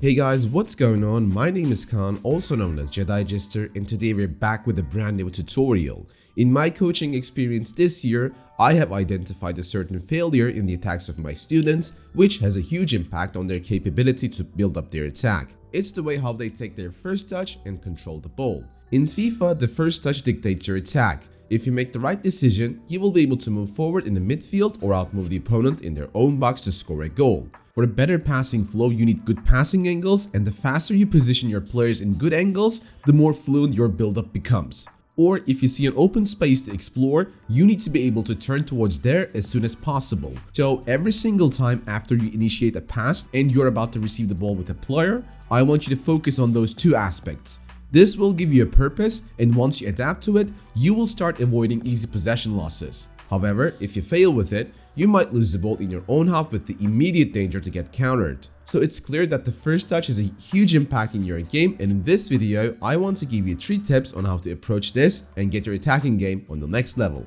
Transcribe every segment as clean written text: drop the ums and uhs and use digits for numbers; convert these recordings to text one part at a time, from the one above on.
Hey guys, what's going on? My name is Khan, also known as Jedi Jester, and today we're back with a brand new tutorial. In my coaching experience this year, I have identified a certain failure in the attacks of my students, which has a huge impact on their capability to build up their attack. It's the way how they take their first touch and control the ball. In FIFA, the first touch dictates your attack. If you make the right decision, you will be able to move forward in the midfield or outmove the opponent in their own box to score a goal. For a better passing flow, you need good passing angles, and the faster you position your players in good angles, the more fluent your build-up becomes. Or if you see an open space to explore, you need to be able to turn towards there as soon as possible. So every single time after you initiate a pass and you're about to receive the ball with a player, I want you to focus on those two aspects. This will give you a purpose, and once you adapt to it, you will start avoiding easy possession losses. However, if you fail with it, you might lose the ball in your own half with the immediate danger to get countered. So it's clear that the first touch has a huge impact in your game, and in this video, I want to give you 3 tips on how to approach this and get your attacking game on the next level.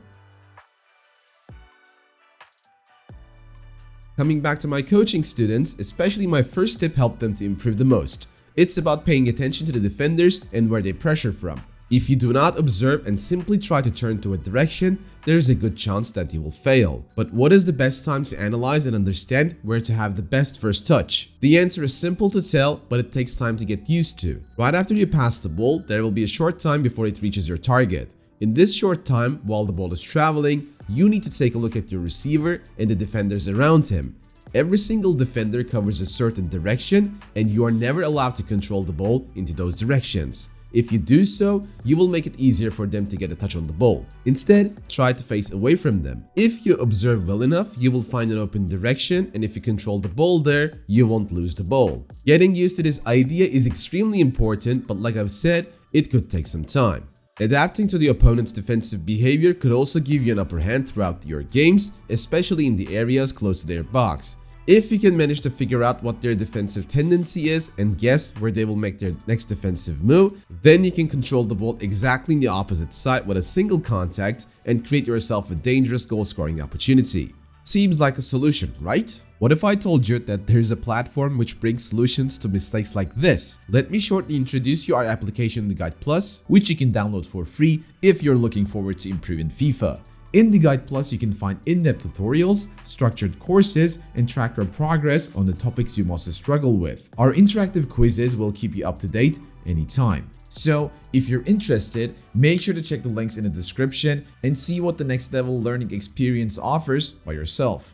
Coming back to my coaching students, especially my first tip helped them to improve the most. It's about paying attention to the defenders and where they pressure from. If you do not observe and simply try to turn to a direction, there is a good chance that you will fail. But what is the best time to analyze and understand where to have the best first touch? The answer is simple to tell, but it takes time to get used to. Right after you pass the ball, there will be a short time before it reaches your target. In this short time, while the ball is traveling, you need to take a look at your receiver and the defenders around him. Every single defender covers a certain direction, and you are never allowed to control the ball into those directions. If you do so, you will make it easier for them to get a touch on the ball. Instead, try to face away from them. If you observe well enough, you will find an open direction, and if you control the ball there, you won't lose the ball. Getting used to this idea is extremely important, but like I've said, it could take some time. Adapting to the opponent's defensive behavior could also give you an upper hand throughout your games, especially in the areas close to their box. If you can manage to figure out what their defensive tendency is and guess where they will make their next defensive move, then you can control the ball exactly in the opposite side with a single contact and create yourself a dangerous goal-scoring opportunity. Seems like a solution, right? What if I told you that there's a platform which brings solutions to mistakes like this? Let me shortly introduce you our application The Guide Plus, which you can download for free if you're looking forward to improving FIFA. In The Guide Plus, you can find in-depth tutorials, structured courses, and track your progress on the topics you most struggle with. Our interactive quizzes will keep you up to date anytime. So, if you're interested, make sure to check the links in the description and see what the next level learning experience offers by yourself.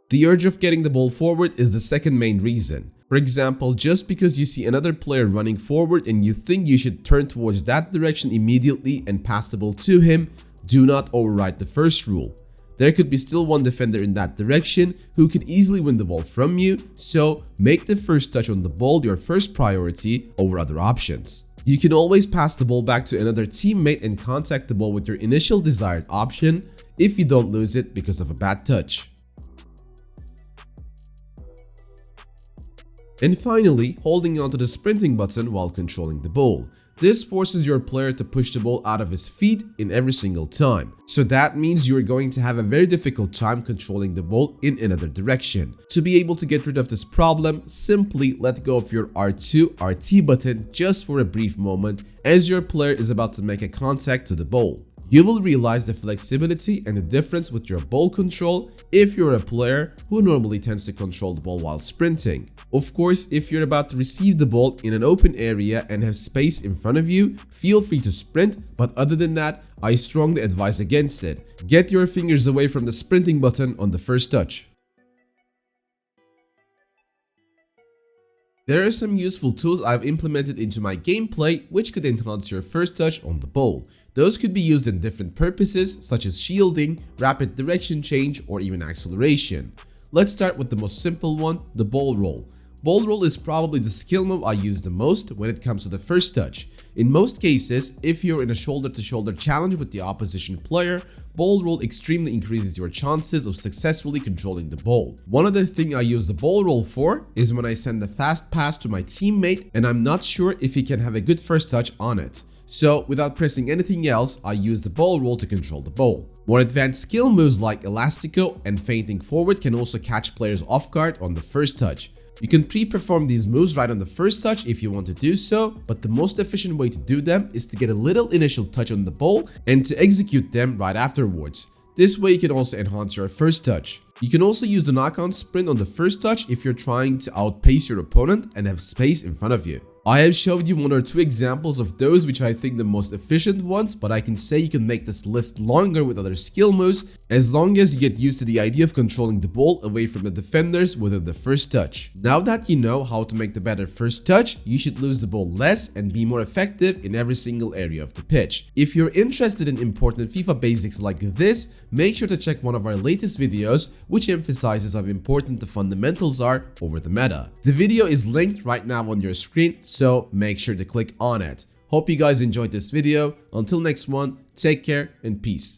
The urge of getting the ball forward is the second main reason. For example, just because you see another player running forward and you think you should turn towards that direction immediately and pass the ball to him, do not override the first rule. There could be still one defender in that direction who could easily win the ball from you, so make the first touch on the ball your first priority over other options. You can always pass the ball back to another teammate and contact the ball with your initial desired option if you don't lose it because of a bad touch. And finally, holding onto the sprinting button while controlling the ball. This forces your player to push the ball out of his feet in every single time. So that means you are going to have a very difficult time controlling the ball in another direction. To be able to get rid of this problem, simply let go of your R2, RT button just for a brief moment as your player is about to make a contact to the ball. You will realize the flexibility and the difference with your ball control if you're a player who normally tends to control the ball while sprinting. Of course, if you're about to receive the ball in an open area and have space in front of you, feel free to sprint, but other than that, I strongly advise against it. Get your fingers away from the sprinting button on the first touch. There are some useful tools I've implemented into my gameplay which could enhance your first touch on the ball. Those could be used in different purposes such as shielding, rapid direction change, or even acceleration. Let's start with the most simple one, the ball roll. Ball roll is probably the skill move I use the most when it comes to the first touch. In most cases, if you're in a shoulder-to-shoulder challenge with the opposition player, ball roll extremely increases your chances of successfully controlling the ball. One other thing I use the ball roll for is when I send a fast pass to my teammate and I'm not sure if he can have a good first touch on it. So without pressing anything else, I use the ball roll to control the ball. More advanced skill moves like Elastico and Fainting Forward can also catch players off guard on the first touch. You can pre-perform these moves right on the first touch if you want to do so, but the most efficient way to do them is to get a little initial touch on the ball and to execute them right afterwards. This way you can also enhance your first touch. You can also use the knock-on sprint on the first touch if you're trying to outpace your opponent and have space in front of you. I have showed you 1 or 2 examples of those which I think the most efficient ones, but I can say you can make this list longer with other skill moves as long as you get used to the idea of controlling the ball away from the defenders within the first touch. Now that you know how to make the better first touch, you should lose the ball less and be more effective in every single area of the pitch. If you're interested in important FIFA basics like this, make sure to check one of our latest videos which emphasizes how important the fundamentals are over the meta. The video is linked right now on your screen, so make sure to click on it. Hope you guys enjoyed this video. Until next one, take care and peace.